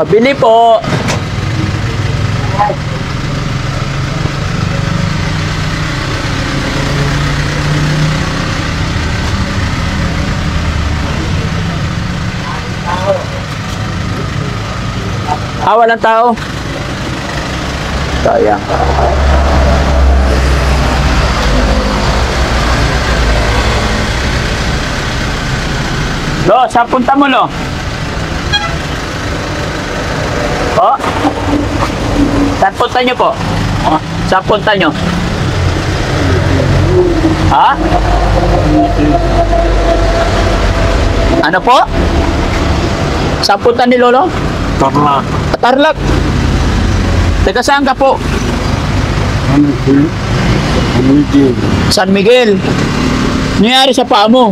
Pabili po. Walang tao. Sayang. Lo, saan punta mo, Lo? Oh? Saan punta nyo po? Saan punta nyo? Ha? Ano po? Saan punta ni Lolo? Tarlac. Tarlac. Teka, saan ka po? San Miguel. Nangyari sa paa mo?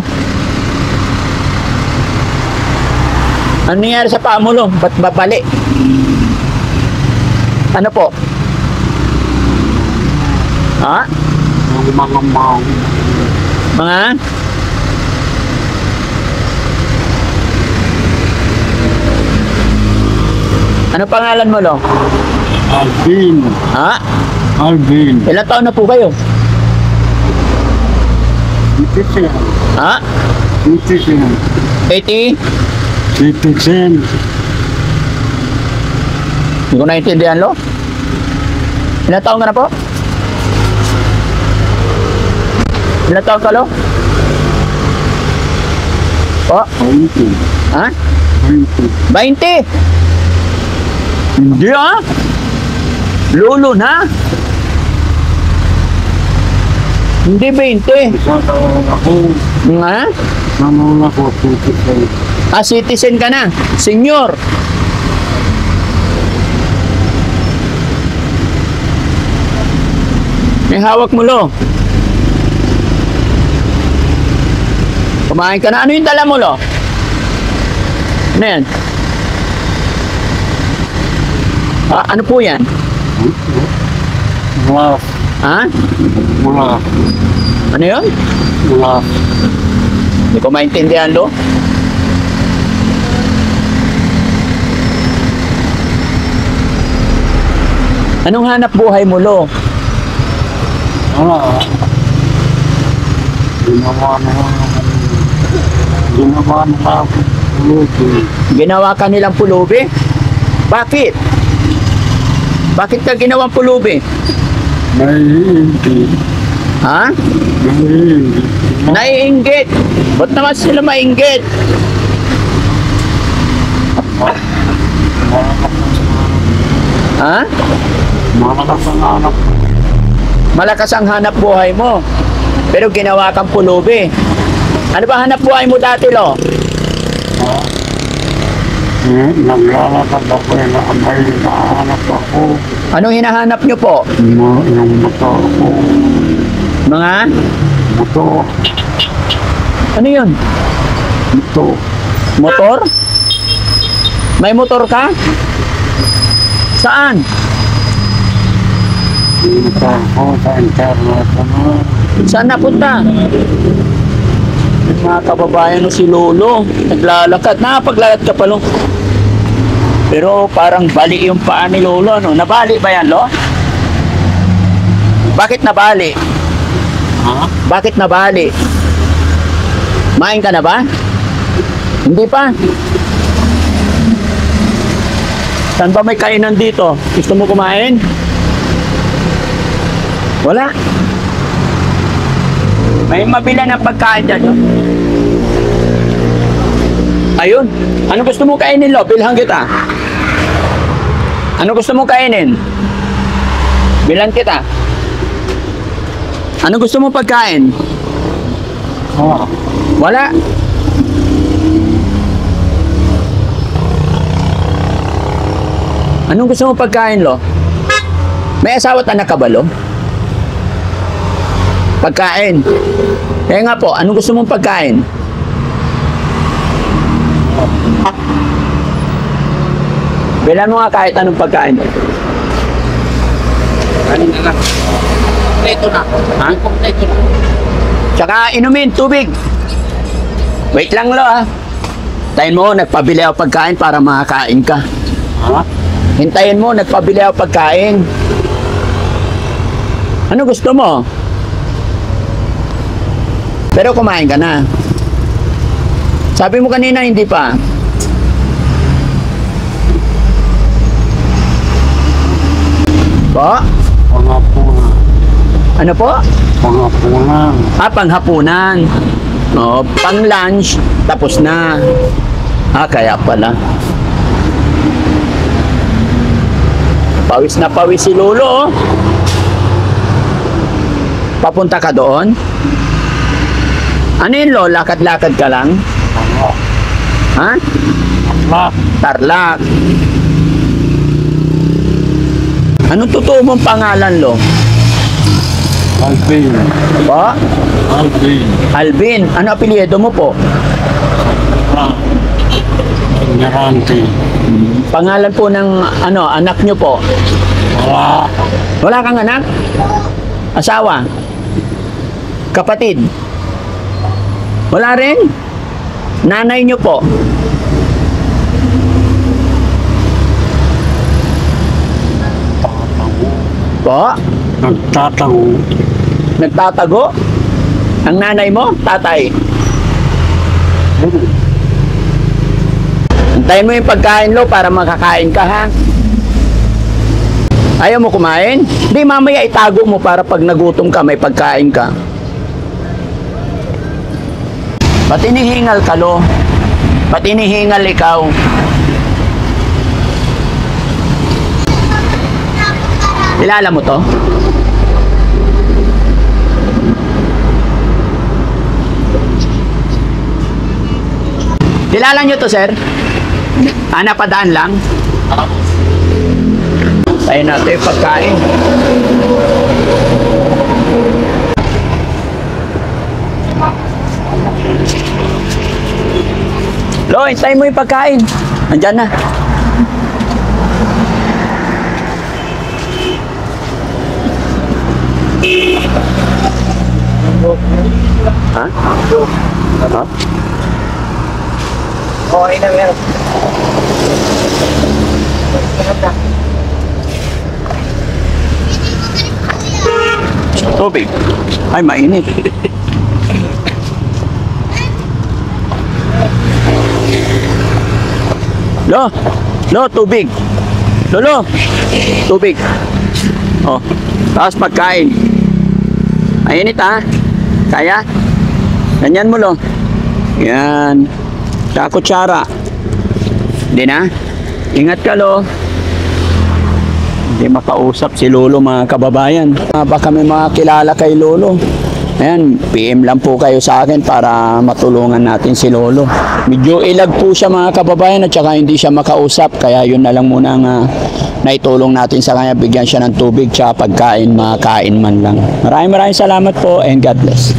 Ano nangyari sa paa mo, Lo? Ba't babali? Ano po? Ha? Mga? Ano pangalan mo, Lo? Alvin. Ha? Alvin. Ilang taon na po kayo? Citizen. Ha? Citizen. 80? Citizen. Hindi ko naintindihan, Lo. Ilang taon ka na po? Ilang taon ka, Lo? Po? 20. Ha? 20. 20? Hindi, ha? Lolo na? Hindi 20. Isang taon ako. Nga? Nanon ako, citizen. Citizen ka na. Senior. May hawak mo, Lo. Kumain ka na. Ano yung dala mo, Lo? Ano yan? Ano po yan? Glass. Ha? Glass. Ano yun? Glass. Hindi ko maintindihan, Lo. Anong hanap buhay mo, Lo? Ginawa na ako. Ginawa ka nilang pulubi? Bakit? Bakit ka ginawang pulubi? Naiinggit. Ha? Naiinggit. Naiinggit. Ba't naman sila mainggit? Ha? Malakas ang anak. Malakas ang hanap buhay mo. Pero ginawa kang pulubi. Ano ba hanap buhay mo dati, Lo? Naglalakad ako na may naanak ako. Anong hinahanap nyo po? Yung motor ko. Mga? Motor. Ano yun? Motor. Motor? May motor ka? Saan? Motor ko sa international. Saan napunta? Mga kababayan mo si Lolo, naglalakad. Nakapaglalakad ka pa, Lo. Pero parang bali yung paa ni Lolo, ano? Nabali ba yan, Lo? Bakit nabali? Ha? Bakit nabali? Main ka na ba? Hindi pa. Saan ba may kainan dito? Gusto mo kumain? Wala. May mabila ng pagkain dyan, no? Ayun. Ano gusto mo kainin, Lo? Bilhan kita. Ano gusto mo kainin? Bilhan kita. Ano gusto mo pagkain? Ha? Wala. Anong gusto mo pagkain, Lo? May asawa at anak ka ba, Lo? Pagkain. Kaya nga po, anong gusto mong pagkain? Bilan mo nga kahit anong pagkain. Kanin na lang. Kompleto na. Ha? Kompleto na. Tsaka inumin, tubig. Wait lang, Lo, ha? Tayin mo, nagpabili ako pagkain para makakain ka. Ha? Hintayin mo, nagpabili ako pagkain. Ano gusto mo? Pero kumain ka na. Sabi mo kanina, hindi pa. Po? Pangapunan. Ano po? Pangapunan. Panghapunan. O, pang lunch, tapos na. Kaya pala. Pawis na pawis si Lolo, oh. Papunta ka doon? Ano yun, Lo? Lakad-lakad ka lang? Pangapunan. Ha? Atlak. Tarlac. Anong totoo mong pangalan, Lo? Alvin. Po? Alvin. Alvin. Ano apelyido mo po? Ah. Ignorante. Pangalan po ng anak nyo po? Wala. Wala kang anak? Asawa? Kapatid? Wala rin? Nanay nyo po? Po? Nagtatago. Nagtatago? Ang nanay mo? Tatay? Antayin mo yung pagkain, Lo, para makakain ka, ha? Ayaw mo kumain? Di, mamaya itago mo para pag nagutom ka, may pagkain ka. Ba't inihingal ka, Lo? Ba't inihingal ikaw? Kilala mo to? Kilala nyo to, sir? Napadaan lang? Tayo natin yung pagkain. Lo, hintayin mo yung pagkain. Nandyan na. Ha? Ha? Okay na meron. Tubig. Ay, mainit. Lo, tubig. Lolo, tubig. Oh, tapos pagkain. Mainit, ha? Kaya? Ganyan mo, Lo. Yan. Kutsara. Hindi na? Ingat ka, Lo. Hindi makausap si Lolo, mga kababayan. Baka may mga kilala kay Lolo. Ayan, PM lang po kayo sa akin para matulungan natin si Lolo. Medyo ilag po siya, mga kababayan, at saka hindi siya makausap. Kaya yun na lang muna ang naitulong natin sa kanya. Bigyan siya ng tubig tsaka pagkain, makain man lang. Maraming salamat po and God bless.